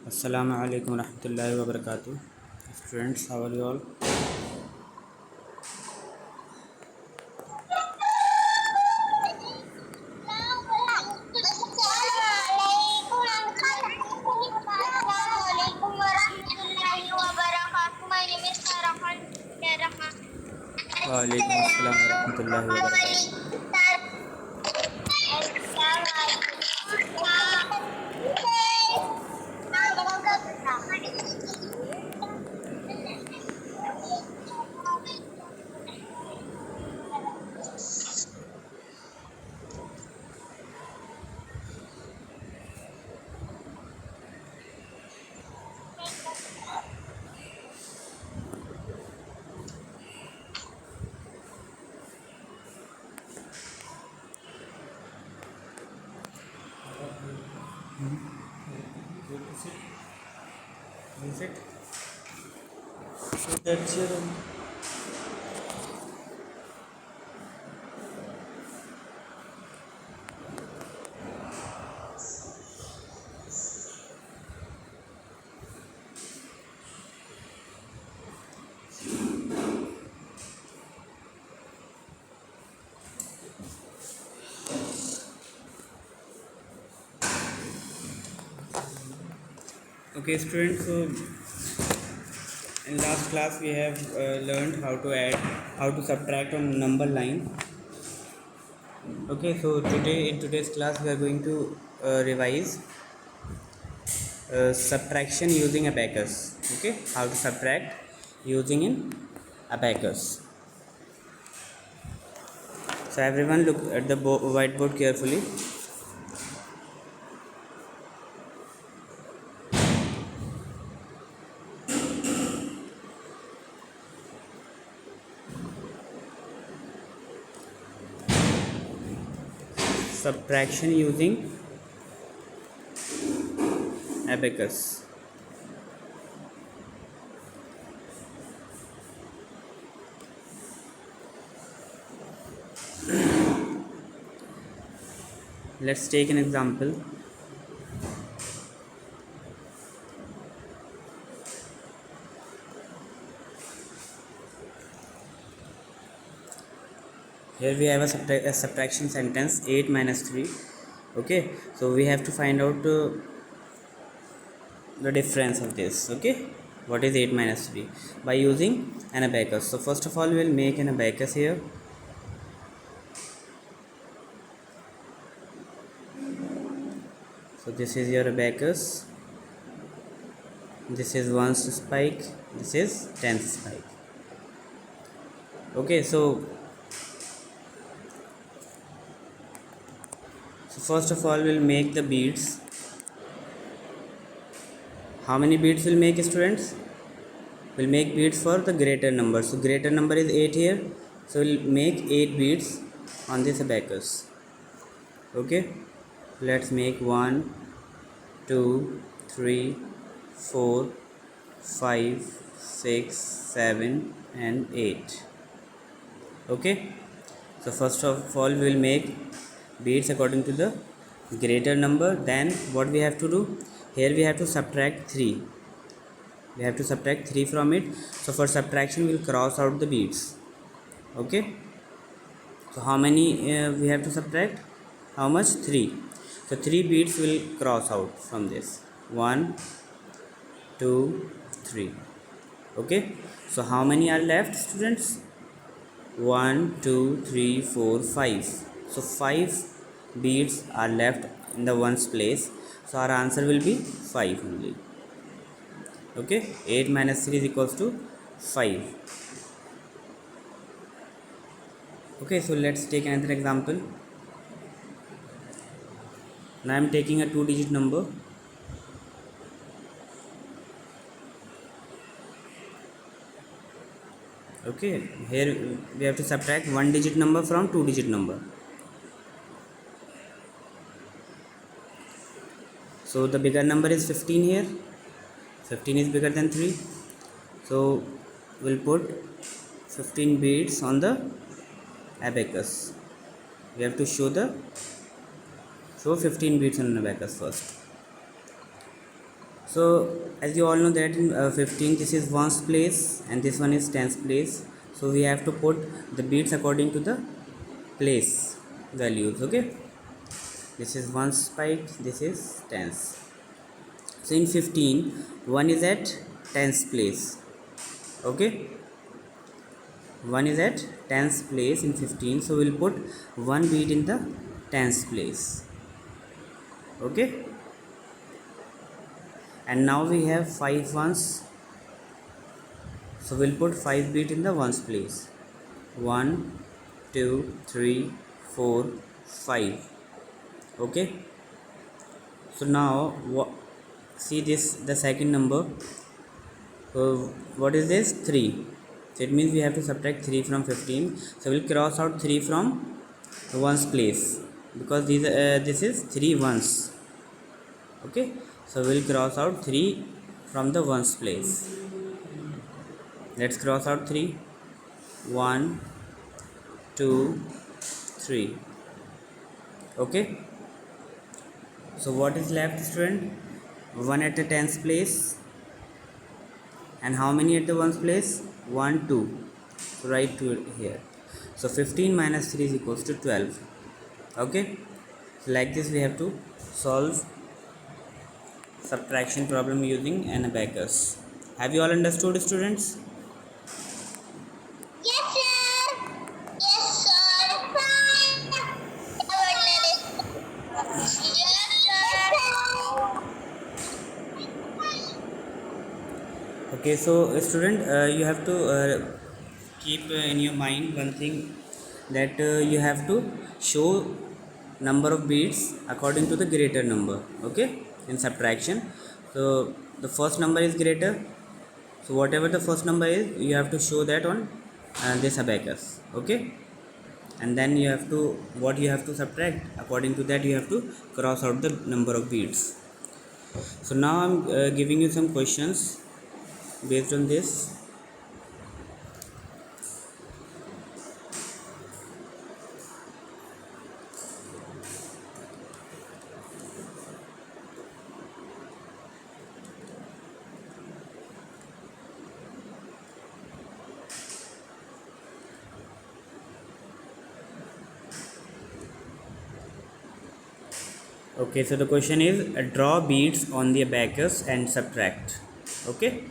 Assalamu alaikum warahmatullahi wabarakatuh. Students, how are you all? My name is Farhan. Waalaikum assalam warahmatullahi wabarakatuh. Is it? That's your. Okay, students. So in last class we have learned how to add, how to subtract on number line. Okay, so today in today's class we are going to revise subtraction using abacus. Okay, how to subtract using in abacus. So everyone look at the whiteboard carefully. Subtraction using abacus. Let's take an example. Here we have a subtraction sentence 8 minus 3. Okay, so we have to find out the difference of this. Okay, what is 8 minus 3 by using an abacus. So first of all we will make an abacus here. So this is your abacus. This is 1st spike, this is 10th spike. Okay, so first of all we'll make the beads. How many beads will make, students? We'll make beads for the greater number. So greater number is 8 here, so we'll make 8 beads on this abacus. Okay, let's make 1 2 3 4 5 6 7 and 8. Okay, so first of all we will make beads according to the greater number. Then what we have to do, here we have to subtract 3. We have to subtract 3 from it. So for subtraction we will cross out the beads. Okay, so how many we have to subtract? How much? 3. So 3 beads will cross out from this. 1 2 3. Okay, so how many are left, students? 1 2 3 4 5. So 5 beads are left in the ones place, so our answer will be 5 only. Okay, 8 minus 3 is equals to 5. Okay, so let's take another example. Now I am taking a 2-digit number. Okay, here we have to subtract 1-digit number from 2-digit number. So the bigger number is 15 here. 15 is bigger than 3. So we'll put 15 beads on the abacus. We have to show 15 beads on an abacus first. So as you all know that in 15 this is ones place and this one is tens place, so we have to put the bits according to the place values. Okay, this is ones byte, this is tens. So in 15 1 is at tens place. Okay, 1 is at tens place in 15, so we'll put 1 bit in the tens place. Okay, and now we have 5 ones, so we'll put 5 bit in the ones place. 1 2 3 4 5. Okay, so now see this, the second number. So what is this? 3. So it means we have to subtract 3 from 15, so we'll cross out 3 from the ones place because this is 3 ones. Okay, so we'll cross out 3 from the ones place. Let's cross out 3. 1 2 3. Okay, so what is left, student? 1 at the tens place, and how many at the ones place? 1 2. So write 2 here. So 15 minus 3 is equals to 12. Okay, so like this we have to solve subtraction problem using an abacus. Have you all understood, students? Yes, sir. Yes, sir. Yes, sir. Okay, so student, you have to keep in your mind one thing, that you have to show number of bits according to the greater number. Okay, in subtraction, so the first number is greater, so whatever the first number is you have to show that on this abacus. Okay, and then you have to, what you have to subtract, according to that you have to cross out the number of bits. So now I'm giving you some questions based on this. Okay, so the question is draw beads on the abacus and subtract. Okay,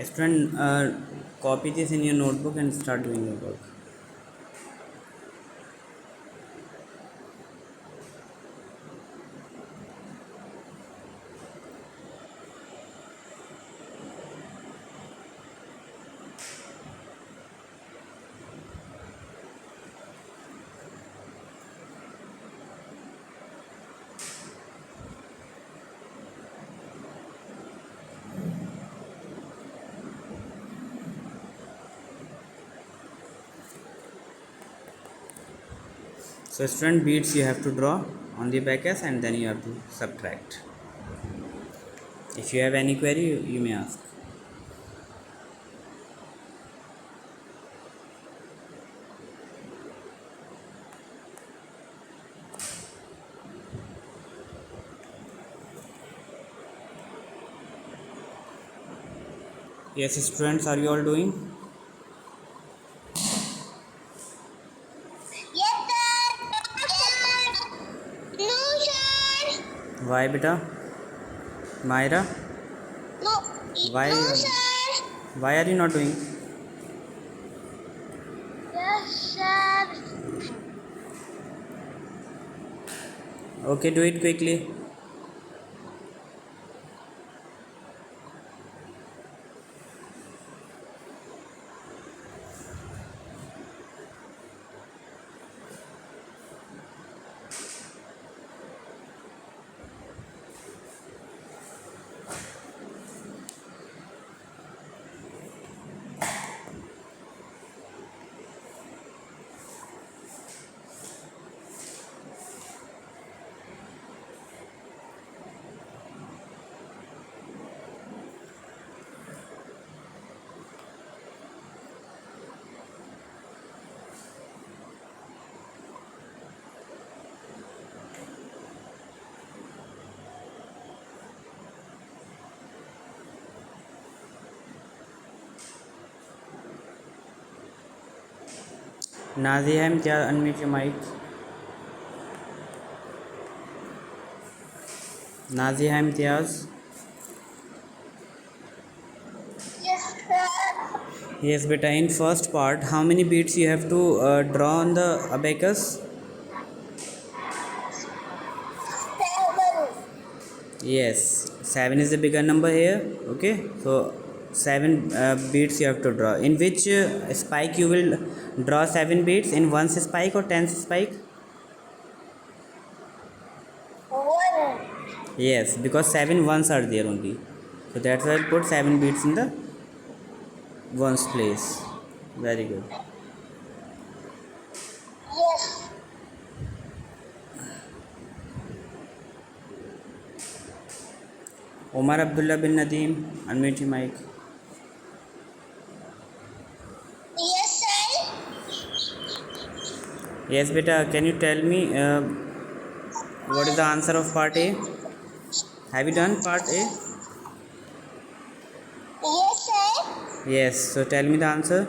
student, copy this in your notebook and start doing your work. So student, beads you have to draw on the abacus and then you have to subtract. If you have any query, you may ask. Yes, students, are you all doing? Yes, sir. Yes, sir. No, sir. Why, beta? Myra, No, why? no, sir. Why are you not doing? Yes, sir. Okay, do it quickly. Nazia Imtiaz, unmute your mic. Nazia Imtiaz. Yes, sir. Yes, beta. In first part, how many beats you have to draw on the abacus? 7. Yes, 7 is the bigger number here. Okay, so 7 beats you have to draw. In which spike you will draw 7 beats? In ones spike or tens spike? 1. Yes, because 7 ones are there only. So that's why I'll put 7 beats in the ones place. Very good. Yes. Omar Abdullah bin Nadeem, unmute your mic. Yes, sir. Yes, beta, can you tell me what is the answer of part A? Have you done part A? Yes, sir. Yes, so tell me the answer.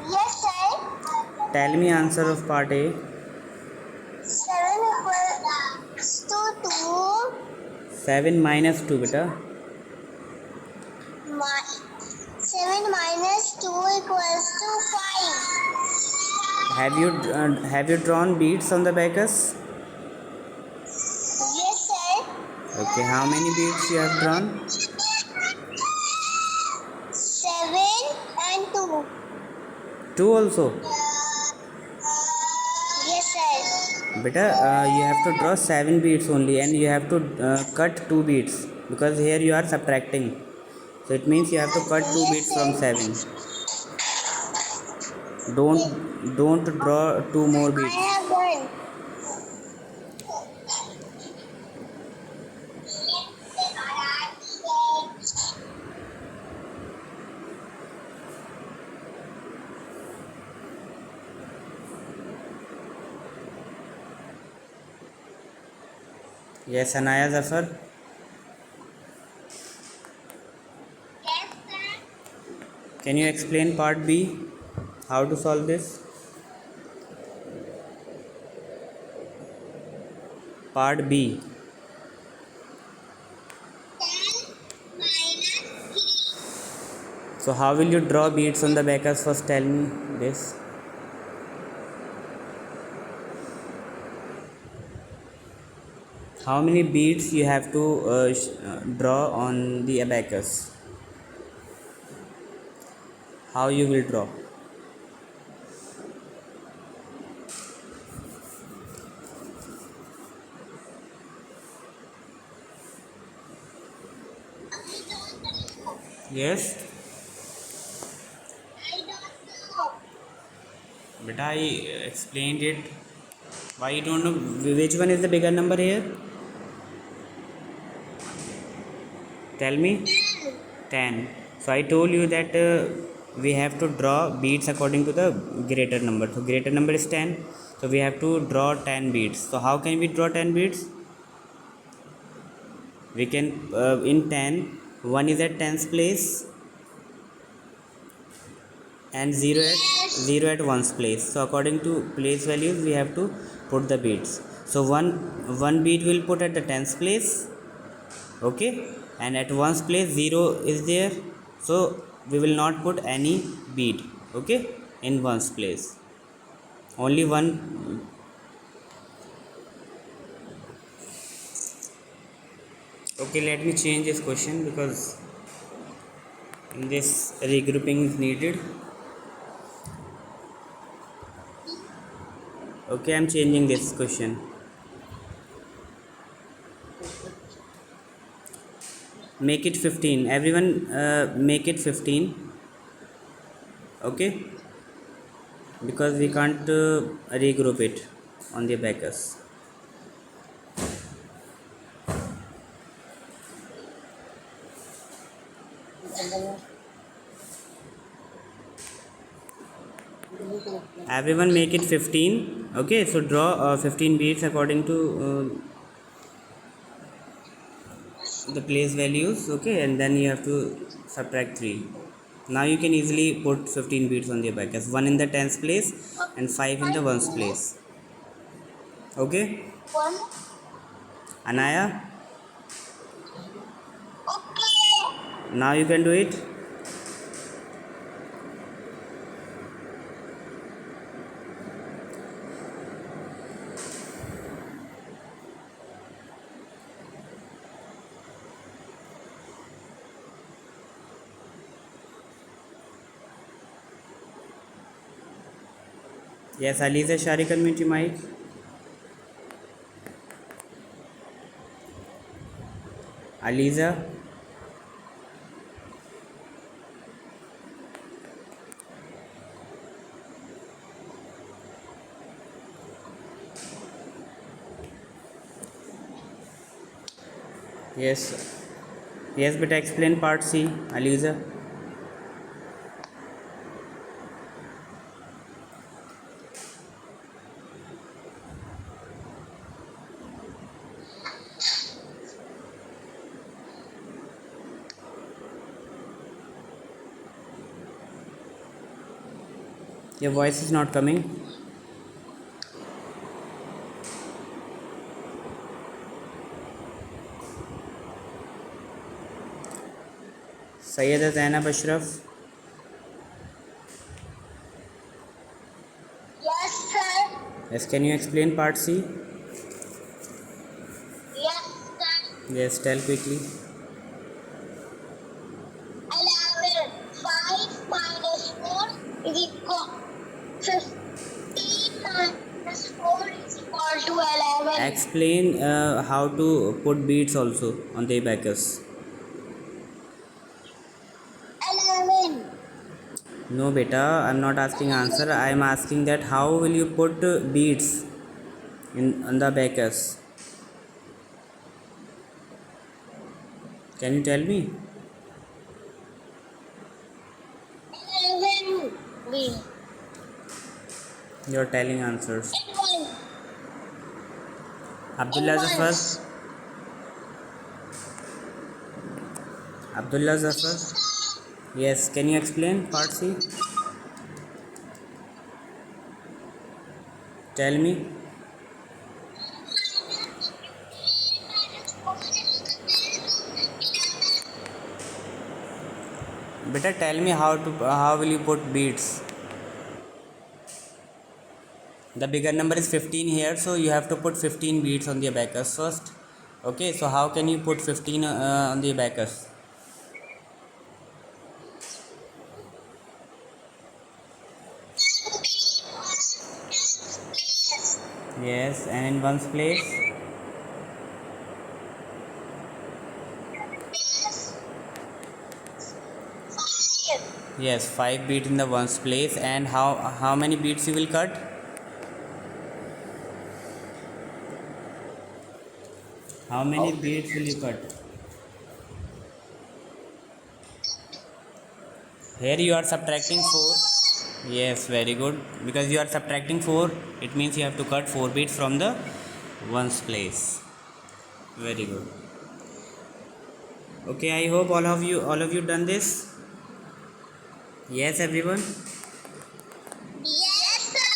Yes, sir. Tell me answer of part A. 7 equals to 2. 7 minus 2, beta. 7 minus 2 equals to 5. Have you drawn beads on the abacus? Yes, sir. Okay, how many beads you have drawn? 7 and 2. 2 also. Yes, sir. Beta, you have to draw 7 beads only, and you have to cut 2 beads, because here you are subtracting. So it means you have to cut 2 Yes, beads from sir. 7. Don't draw 2 more I beads. have done. Yes, Anaya Zafar. Yes, sir. Can you explain part B? How to solve this? Part B. 10 minus 3. So how will you draw beads on the abacus? First tell me this. How many beads you have to draw on the abacus? How you will draw? Yes, I don't know. but I explained it. Why you don't know which one is the bigger number here? Tell me. 10. So I told you that we have to draw beads according to the greater number. So greater number is 10. So we have to draw 10 beads. So how can we draw 10 beads? we can in 10 1 is at tens place and 0 at ones place. So according to place values we have to put the beats. So one beat will put at the tens place, okay, and at ones place 0 is there, so we will not put any beat, okay, in ones place, only one. Okay, let me change this question because in this regrouping is needed. Okay, I'm changing this question. Make it 15, everyone, make it 15, okay, because we can't regroup it on the abacus. Everyone make it 15, okay. So draw 15 beats according to the place values, okay, and then you have to subtract 3. Now you can easily put 15 beats on the abacus, 1 in the tens place and 5 in the ones place, okay. One. Anaya, Okay. now you can do it. Yes, Aliza Shari, community mic. Aliza. Yes. Yes, but explain part C, Aliza. Your voice is not coming. Sayyida Zainab Ashraf. Yes, sir. Yes, can you explain part C? Yes, sir. Yes, tell quickly. 11. 5 minus 4 is equal 15 minus 4 is equal to 11. Explain how to put beats also on the abacus. 11. No beta, I'm not asking answer, I am asking that how will you put beats on the abacus. Can you tell me? 11. B. You're telling answers. In Abdullah Zafar. ones. Abdullah Zafar. Yes, can you explain part C? Tell me. Beta, tell me how will you put beats. The bigger number is 15 here, so you have to put 15 beats on the abacus first, okay. So how can you put 15 on the abacus? Yes, and in ones place. Yes, 5 beat in the ones place. And how many beats you will cut? How many beats will you cut? Here you are subtracting 4. Yes, very good. Because you are subtracting 4, it means you have to cut 4 beats from the ones place. Very good. Okay, I hope all of you done this. Yes, everyone. Yes, sir.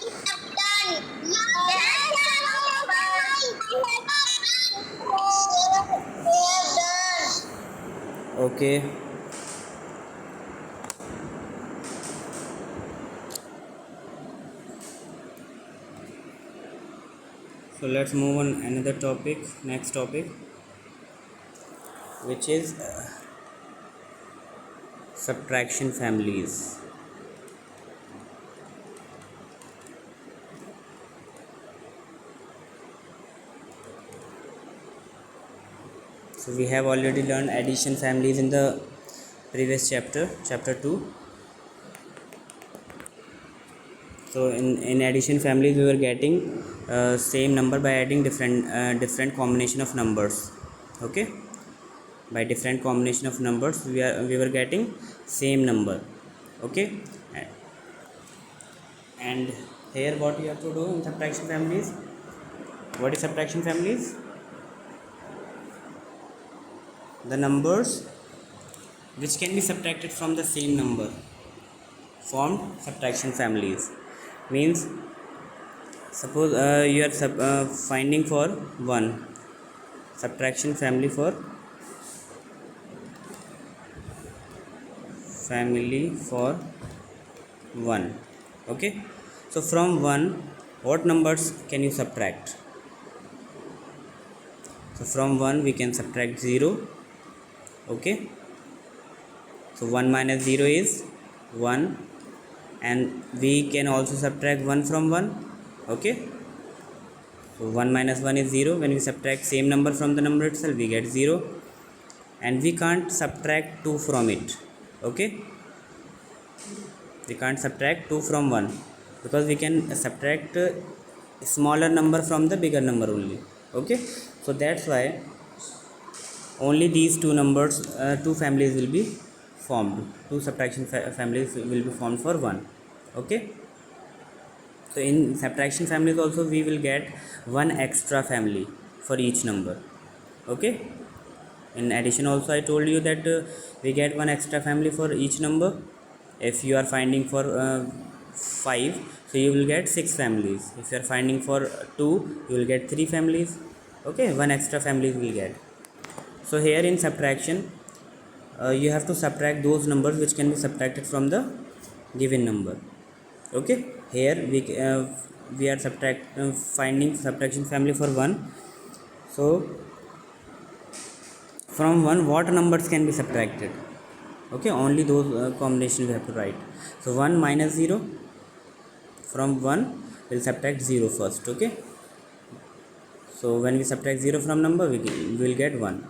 We have done. Yes, sir. We have done. Okay. So let's move on another topic, next topic, which is subtraction families. So we have already learned addition families in the previous chapter, chapter 2. So in addition families we were getting same number by adding different combination of numbers. Okay, by different combination of numbers we were getting same number. Okay, and here what you have to do in subtraction families, what is subtraction families? The numbers which can be subtracted from the same number formed subtraction families. Means suppose you are finding for 1, subtraction family for 1. Okay, so from 1 what numbers can you subtract? So from 1 we can subtract 0. Okay, so 1 minus 0 is 1, and we can also subtract 1 from 1. Okay, so 1 minus 1 is 0. When we subtract same number from the number itself we get 0, and we can't subtract 2 from it. Okay, we can't subtract 2 from 1 because we can subtract smaller number from the bigger number only. Okay, so that's why only these two numbers, two families will be formed, two subtraction families will be formed for 1. Okay, so in subtraction families also we will get one extra family for each number. Okay, in addition also I told you that we get one extra family for each number. If you are finding for 5, so you will get 6 families. If you are finding for 2, you will get 3 families. Okay, one extra family will get. So here in subtraction you have to subtract those numbers which can be subtracted from the given number. Okay, here we are finding subtraction family for 1. So from 1 what numbers can be subtracted? Okay, only those combination we have to write. So 1 minus 0, from 1 we'll subtract 0 first. Okay, so when we subtract 0 from number we will get 1,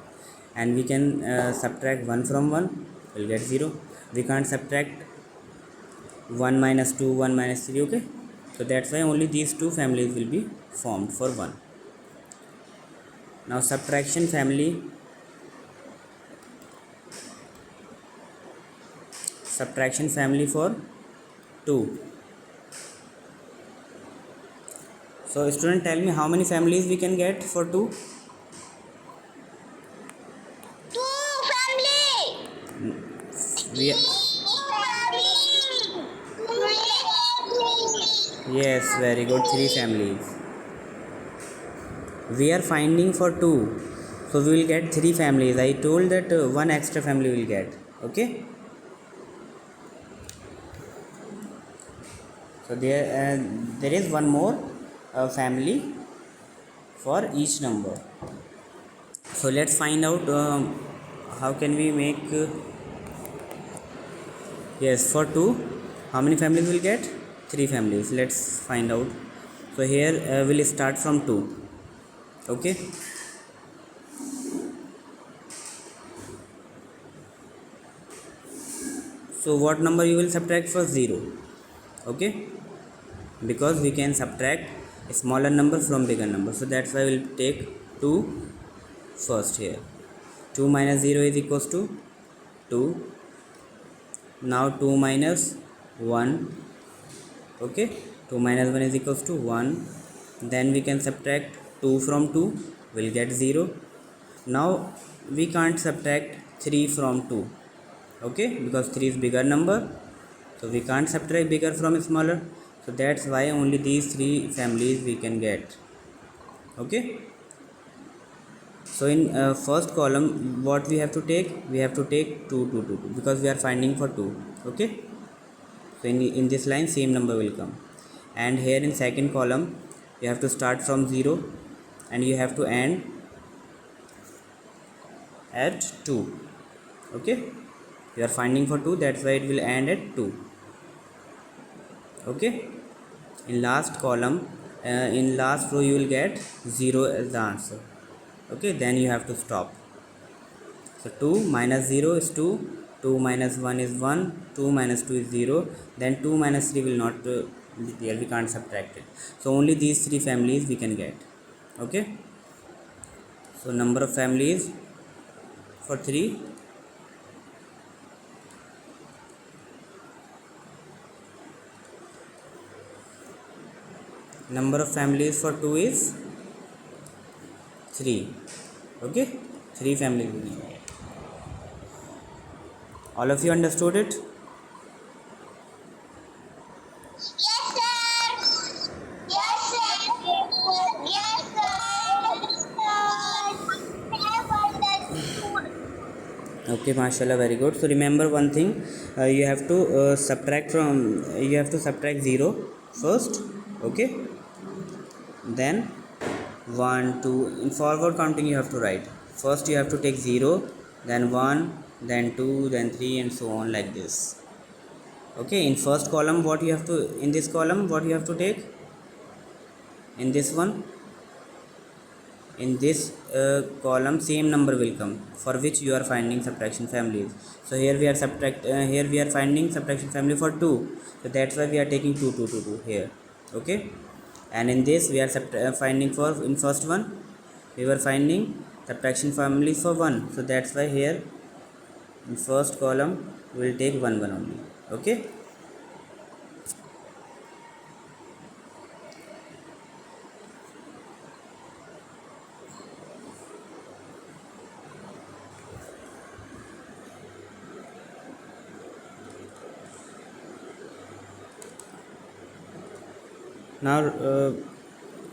and we can subtract 1 from 1, we'll get 0. We can't subtract 1 minus 2, 1 minus 3. Okay, so that's why only these two families will be formed for 1. Now subtraction family for 2. So student, tell me how many families we can get for 2? Two family. We Yes, very good, 3 families. We are finding for 2, so we will get 3 families. I told that one extra family will get. Okay, so there is one more family for each number. So let's find out how can we make yes, for 2 how many families will get? 3 families. Let's find out. So here we'll start from 2. Okay, so what number you will subtract first? 0. Okay, because we can subtract a smaller number from bigger number, so that's why we'll take 2 first. Here 2 minus 0 is equals to 2. Now 2 minus 1. Okay, 2 minus 1 is equals to 1. Then we can subtract 2 from 2, we'll get 0. Now we can't subtract 3 from 2, okay, because 3 is bigger number, so we can't subtract bigger from smaller, so that's why only these three families we can get, okay. So in first column what we have to take, we have to take 2 2 2 2 because we are finding for 2, okay. So in this line same number will come, and here in second column you have to start from 0 and you have to end at 2, okay. You are finding for 2, that's why it will end at 2, okay. In last column, in last row you will get 0 as the answer, okay. Then you have to stop. So 2 minus 0 is 2, 2 minus 1 is 1, 2 minus 2 is 0, then 2 minus 3 will not be there, we can't subtract it. So only these three families we can get, okay. So number of families for 3, number of families for 2 is 3, okay. 3 families we can get. All of you understood it? Yes, sir. Yes, sir. Yes, sir. Have understood. Okay, mashallah, very good. So remember one thing, you have to subtract 0 first, okay. Then 1 2, in forward counting you have to write, first you have to take 0, then 1, then 2, then 3, and so on, like this, okay. In first column what you have to, in this column what you have to take, in this one, in this column same number will come for which you are finding subtraction families. So here we are finding subtraction family for 2, so that's why we are taking 2 2 2 2 here, okay. And in this we are finding for, in first one we were finding subtraction families for 1, so that's why here in first column we will take 1 1 only, okay. Now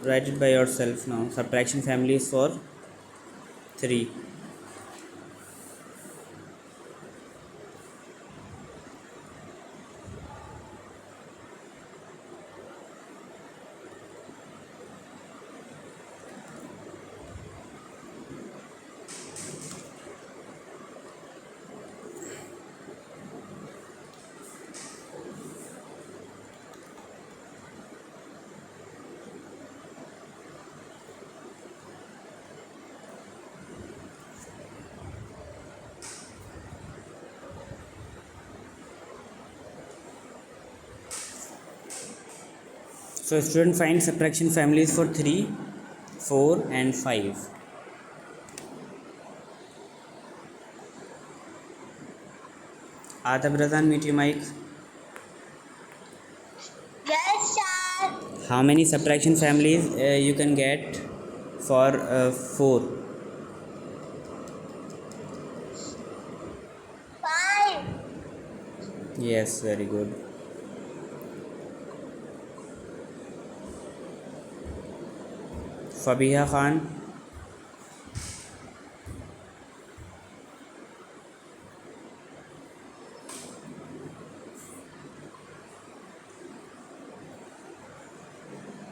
write it by yourself. Now subtraction family is for 3. So student find subtraction families for 3, 4 and 5. Adab Razan, meet your mic. Yes, sir. How many subtraction families you can get for 4? 5. Yes, very good. Fabiha Khan.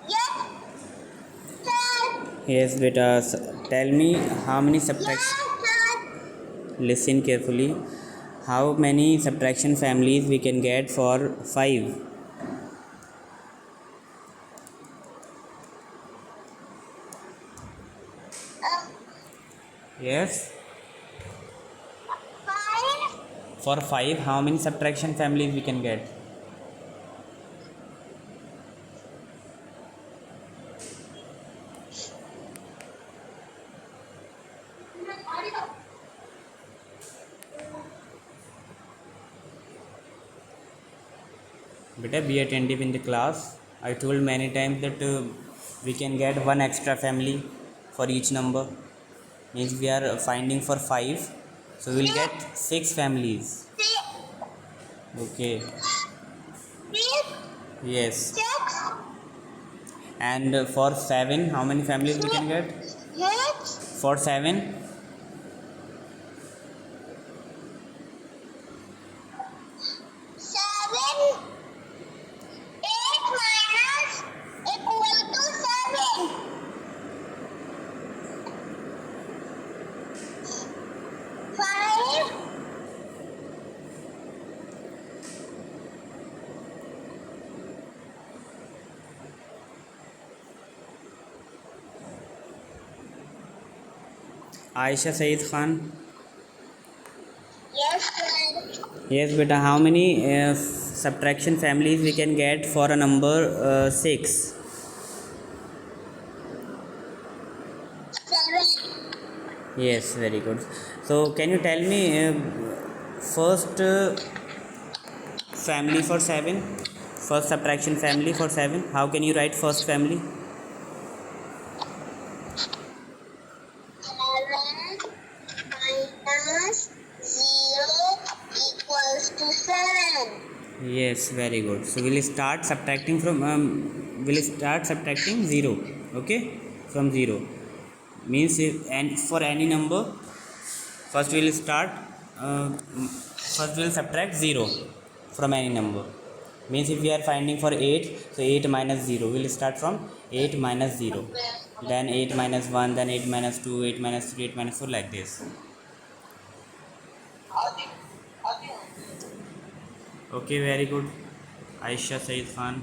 Yes, sir. Yes, beta. Tell me how many subtraction. Yes, sir. Listen carefully. How many subtraction families we can get for 5? Yes. 5. For 5, how many subtraction families we can get? Beta, be attentive in the class. I told many times that we can get one extra family for each number. Means we are finding for 5. So we will get 6 families. Okay. 6, Yes. 6, And for 7, how many families we can get? 6, For 7, 7, 8 minus equal to 7. 5, Aisha Saeed Khan. yes, sir. Yes, beta. How many subtraction families we can get for a number 6? 7. Yes, very good. So, can you tell me first family for 7? First subtraction family for 7. How can you write first family? 7 minus 0 equals to 7. Yes, very good. So we'll start subtracting from we'll start subtracting 0. Okay, from 0 means if, and for any number first we'll start first we'll subtract 0 from any number. Means if we are finding for 8, so 8 minus 0, we'll start from 8 minus 0, then 8 minus 1, then 8 minus 2, 8 minus 3, 8 minus 4, like this. Okay, very good. Aisha Saeed Khan.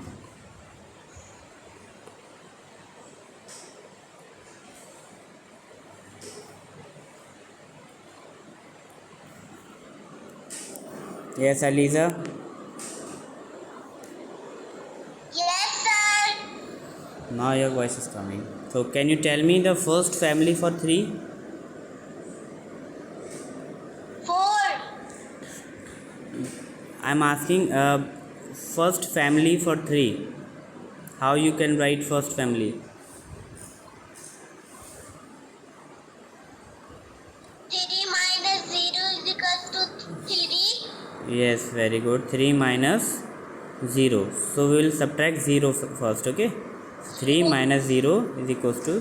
Yes, Aliza. Yes, sir. Now your voice is coming. So can you tell me the first family for 3? 4, I'm asking first family for 3. How you can write first family? 3 minus 0 is equal to 3. Yes, very good. 3 minus 0. So we will subtract 0 first, okay? 3 minus 0 is equals to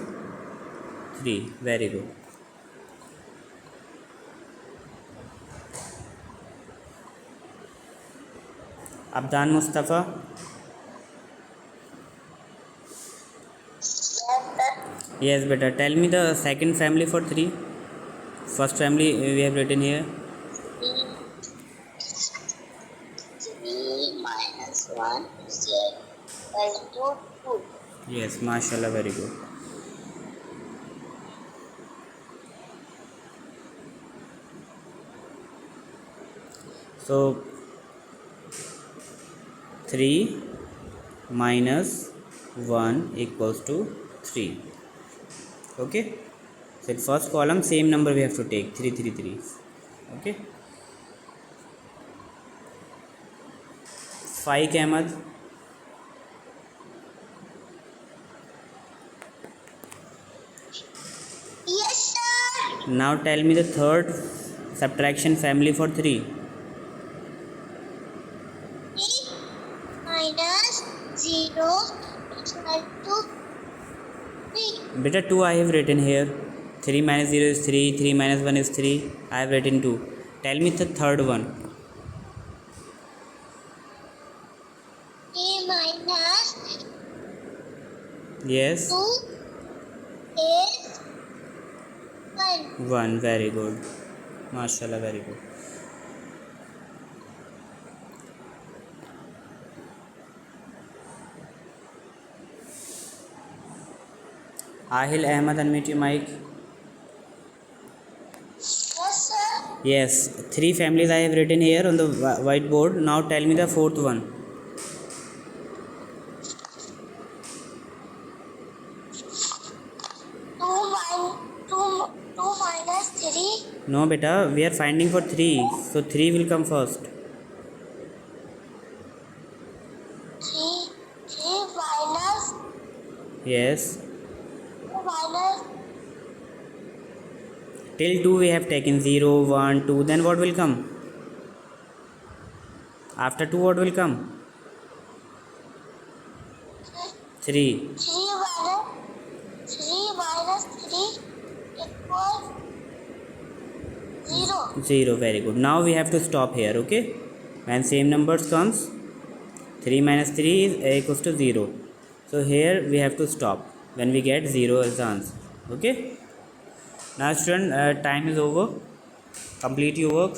3. Very good. Abdan Mustafa. Yes, sir. Yes, beta. Tell me the second family for 3. First family we have written here. 3 minus 1 is equal to 2. Yes, mashallah, very good. So 3 minus 1 equals to 3. Okay. So in first column same number we have to take 3 3 3. Okay. 5 Ahmad. Yes, sir. Now tell me the third subtraction family for 3. 3 minus 0 is equal to 3. Beta 2 I have written here. 3 minus 0 is 3. 3 minus 1 is 3. I have written 2. Tell me the third one. 3 minus Yes. 2 is 1. 1. Very good. Mashallah, very good. Ahil Ahmad, unmute your mic. Yes, sir. Yes, 3 families I have written here on the whiteboard. Now tell me the fourth one. 2 minus 3. No, beta, we are finding for 3. So 3 will come first. 3 minus Yes. 2 minus till 2 we have taken 0 1 2, then what will come? After 2 what will come? 3. 3 minus 3 equals 0. 0. Very good. Now we have to stop here. Okay, when same numbers comes, 3 minus 3 is equals to 0. So here we have to stop when we get 0 as the answer. Okay, now student, time is over. Complete your work.